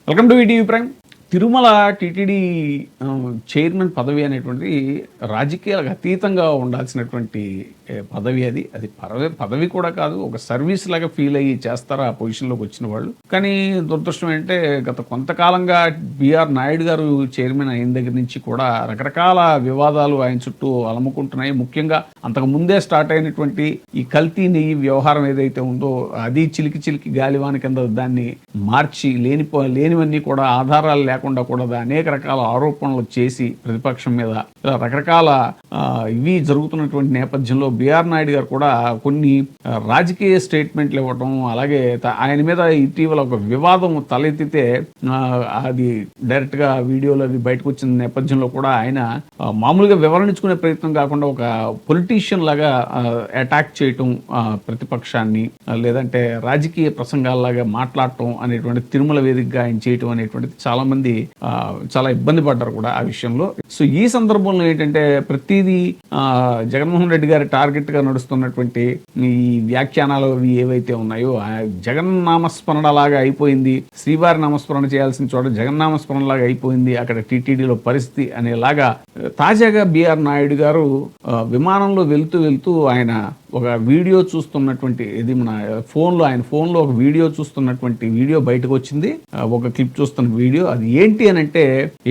Welcome to ETV prime. Tirumala TTD chairman పదవి అనేటువంటిది రాజకీయాలకు అతీతంగా ఉండాల్సినటువంటి పదవి. అది పదవి కూడా కాదు, ఒక సర్వీస్ లాగా ఫీల్ అయ్యి చేస్తారు ఆ పొజిషన్లోకి వచ్చిన వాళ్ళు. కానీ దురదృష్టం ఏంటంటే గత కొంతకాలంగా బిఆర్ నాయుడు గారు చైర్మన్ అయిన దగ్గర నుంచి కూడా రకరకాల వివాదాలు ఆయన చుట్టూ అలముకుంటున్నాయి. ముఖ్యంగా అంతకు ముందే స్టార్ట్ అయినటువంటి ఈ కల్తీ నెయ్యి వ్యవహారం ఏదైతే ఉందో అది చిలికి గాలివాన కింద దాన్ని మార్చి లేనివన్నీ కూడా ఆధారాలు లేకుండా కూడా అనేక రకాల ఆరోపణలు చేసి ప్రతిపక్షం మీద రకరకాల ఇవి జరుగుతున్నటువంటి నేపథ్యంలో బిఆర్ నాయుడు గారు కూడా కొన్ని రాజకీయ స్టేట్మెంట్లు ఇవ్వటం, అలాగే ఆయన మీద ఇటీవల ఒక వివాదం తలెత్తితే అది డైరెక్ట్ గా వీడియోలు అవి బయటకు వచ్చిన నేపథ్యంలో కూడా ఆయన మామూలుగా వివరణించుకునే ప్రయత్నం కాకుండా ఒక పొలిటీషియన్ లాగా అటాక్ చేయటం ప్రతిపక్షాన్ని, లేదంటే రాజకీయ ప్రసంగాల్లాగా మాట్లాడటం అనేటువంటి తిరుమల వేదికగా ఆయన చేయటం అనేటువంటిది చాలా మంది చాలా ఇబ్బంది పడ్డారు కూడా ఆ విషయంలో. సో ఈ సందర్భంలో ఏంటంటే ప్రతిదీ జగన్మోహన్ రెడ్డి గారి టార్గెట్ గా నడుస్తున్నటువంటి ఈ వ్యాఖ్యానాలు ఏవైతే ఉన్నాయో జగన్ నామస్మరణ లాగా అయిపోయింది, శ్రీవారి నామస్మరణ చేయాల్సిన చోట జగన్ నామస్మరణ లాగా అయిపోయింది అక్కడ టీటీడీలో పరిస్థితి అనేలాగా తాజాగా బిఆర్ నాయుడు గారు విమానంలో వెళ్తూ ఆయన ఒక వీడియో చూస్తున్నటువంటి ఇది మన ఆయన ఫోన్లో ఒక వీడియో చూస్తున్నటువంటి వీడియో బయటకు వచ్చింది. ఒక క్లిప్ చూస్తున్న వీడియో అది ఏంటి అని అంటే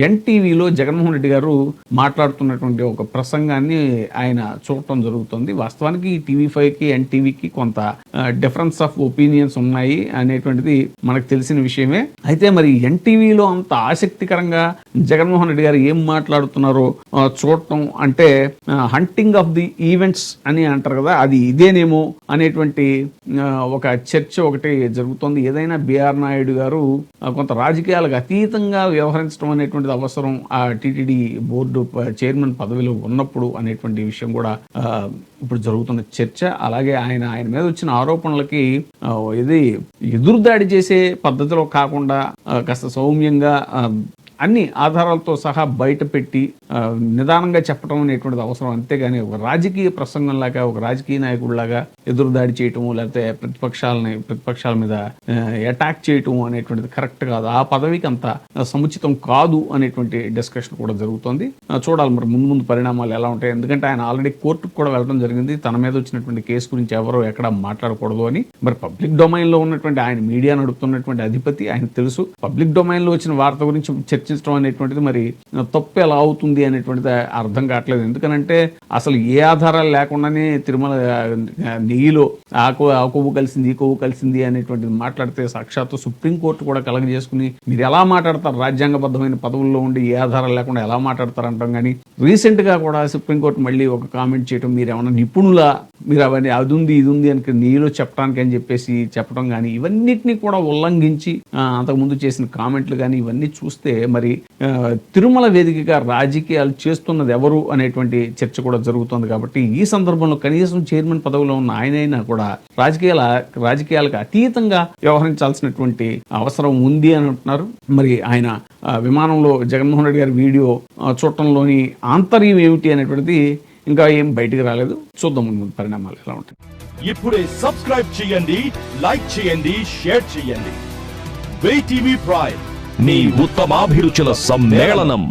ఎన్టీవీలో జగన్మోహన్ రెడ్డి గారు మాట్లాడుతున్నటువంటి ఒక ప్రసంగాన్ని ఆయన చూడటం జరుగుతుంది. వాస్తవానికి టీవీ5కి ఎన్టీవీకి కొంత డిఫరెన్స్ ఆఫ్ ఒపీనియన్స్ ఉన్నాయి అనేటువంటిది మనకు తెలిసిన విషయమే. అయితే మరి ఎన్టీవీలో అంత ఆసక్తికరంగా జగన్మోహన్ రెడ్డి గారు ఏం మాట్లాడుతున్నారో చూడటం అంటే హంటింగ్ ఆఫ్ ది ఈవెంట్స్ అని అంటారు కదా, అది ఇదేనేమో అనేటువంటి ఒక చర్చ ఒకటి జరుగుతోంది. ఏదైనా బిఆర్ నాయుడు గారు కొంత రాజకీయాలకు అతీతంగా వ్యవహరించడం అనేటువంటిది అవసరం ఆ టీటీడీ బోర్డు చైర్మన్ పదవిలో ఉన్నప్పుడు అనేటువంటి విషయం కూడా ఇప్పుడు జరుగుతున్న చర్చ. అలాగే ఆయన మీద వచ్చిన ఆరోపణలకి ఇది ఎదురుదాడి చేసే పద్ధతిలో కాకుండా కాస్త సౌమ్యంగా అన్ని ఆధారాలతో సహా బయట పెట్టి నిదానంగా చెప్పడం అనేటువంటిది అవసరం. అంతేగాని ఒక రాజకీయ ప్రసంగంలాగా ఒక రాజకీయ నాయకుడిలాగా ఎదురుదాడి చేయటము, లేకపోతే ప్రతిపక్షాల మీద అటాక్ చేయటం అనేటువంటిది కరెక్ట్ కాదు, ఆ పదవికి అంత సముచితం కాదు అనేటువంటి డిస్కషన్ కూడా జరుగుతుంది. చూడాలి మరి ముందు పరిణామాలు ఎలా ఉంటాయి. ఎందుకంటే ఆయన ఆల్రెడీ కోర్టుకు కూడా వెళ్ళడం జరిగింది, తన మీద వచ్చినటువంటి కేసు గురించి ఎవరో ఎక్కడ మాట్లాడకూడదు అని. మరి పబ్లిక్ డొమైన్ లో ఉన్నటువంటి ఆయన మీడియా నడుపుతున్నటువంటి అధిపతి, ఆయన తెలుసు పబ్లిక్ డొమైన్ లో వచ్చిన వార్త గురించి చర్చించడం అనేటువంటిది మరి తప్పు ఎలా అవుతుంది అనేటువంటిది అర్థం కావట్లేదు. ఎందుకనంటే అసలు ఏ ఆధారాలు లేకుండానే తిరుమల నెయ్యిలో ఆ కొవ్వు కలిసింది ఈ కొవ్వు కలిసింది అనేటువంటిది మాట్లాడితే సాక్షాత్తు సుప్రీంకోర్టు కూడా కలగజేసుకుని మీరు ఎలా మాట్లాడతారు, రాజ్యాంగబద్ధమైన పదవుల్లో ఉండి ఏ ఆధారాలు లేకుండా ఎలా మాట్లాడతారు అంటాం. కానీ రీసెంట్ గా కూడా సుప్రీంకోర్టు మళ్ళీ ఒక కామెంట్ చేయడం, మీరు ఏమన్నా నిపుణులా, మీరు అవన్నీ అది ఉంది ఇది ఉంది అని నెయ్యిలో చెప్పడానికి అని చెప్పేసి చెప్పడం కానీ ఇవన్నిటినీ కూడా ఉల్లంఘించి అంతకుముందు చేసిన కామెంట్లు కానీ ఇవన్నీ చూస్తే మరి తిరుమల వేదికగా రాజకీయాలు చేస్తున్నది ఎవరు అనేటువంటి చర్చ కూడా జరుగుతుంది. కాబట్టి ఈ సందర్భంలో కనీసం చైర్మన్ పదవిలో ఉన్న ఆయనైనా కూడా రాజకీయాలకు అతీతంగా వ్యవహరించాల్సినటువంటి అవసరం ఉంది అని అంటున్నారు. మరి ఆయన విమానంలో జగన్మోహన్ రెడ్డి గారి వీడియో చూడటంలోని ఆంతర్యం ఏమిటి అనేటువంటిది ఇంకా ఏం బయటికి రాలేదు. చూద్దాం ముందు పరిణామాలు ఎలా ఉంటాయి. ఇప్పుడే సబ్స్క్రైబ్ చేయండి, లైక్ చేయండి, షేర్ చేయండి. ఈటీవీ ప్రైమ్, మీ ఉత్తమాభిరుచుల సమ్మేళనం.